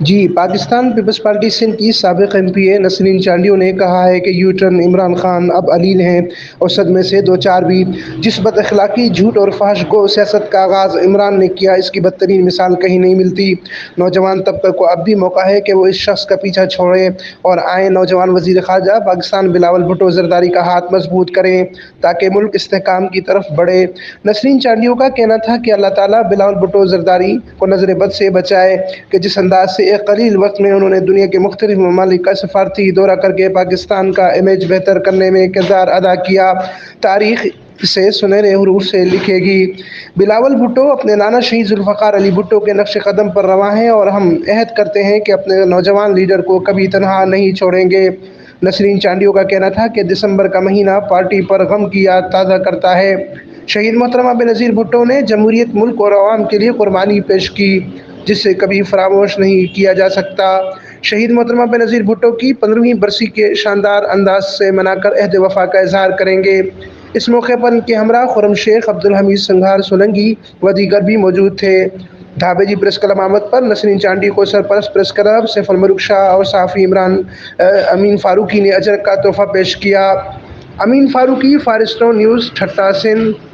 جی Pakistan Peoples party Sindh کی سابق M P اے نسرین چانڈیو نے کہا ہے کہ یو ٹرن عمران خان اب علیل ہیں اور صدمے سے دو چار بھی۔ جس بد اخلاقی، جھوٹ اور فحش گو سیاست کا آغاز عمران نے کیا، اس کی بدترین مثال کہیں نہیں ملتی۔ نوجوان طبقے کو اب بھی موقع ہے کہ وہ اس شخص کا پیچھا چھوڑیں اور آئیں نوجوان وزیر خارجہ پاکستان بلاول بھٹو زرداری کا ہاتھ مضبوط کریں تاکہ ملک استحکام کی طرف بڑھے۔ نسرین چانڈیو کا کہنا تھا کہ اللہ تعالیٰ بلاول بھٹو زرداری کو نظر بد سے بچائے کہ جس انداز سے ایک قلیل وقت میں انہوں نے دنیا کے مختلف ممالک کا سفارتی دورہ کر کے پاکستان کا امیج بہتر کرنے میں کردار ادا کیا، تاریخ اسے سنہرے حروف سے لکھے گی۔ بلاول بھٹو اپنے نانا شہید ذوالفقار علی بھٹو کے نقش قدم پر رواں ہیں اور ہم عہد کرتے ہیں کہ اپنے نوجوان لیڈر کو کبھی تنہا نہیں چھوڑیں گے۔ نسرین چانڈیو کا کہنا تھا کہ دسمبر کا مہینہ پارٹی پر غم کی یاد تازہ کرتا ہے۔ شہید محترمہ بینظیر بھٹو نے جمہوریت، ملک اور عوام کے لیے قربانی پیش کی جسے کبھی فراموش نہیں کیا جا سکتا۔ شہید محترمہ بینظیر بھٹو کی 15ویں برسی کے شاندار انداز سے منا کر عہد وفا کا اظہار کریں گے۔ اس موقع پر ان کے ہمراہ خرم شیخ، عبدالحمید سنگھار سولنگی و دیگر بھی موجود تھے۔ ڈھابے جی پریس کلب آمد پر نسرین چانڈی کو سرپرست پریس کلب سیف الملک شاہ اور صحافی امین فاروقی نے اجر کا تحفہ پیش کیا۔ Amin Farooqui, for stone news, Thatta, Sindh.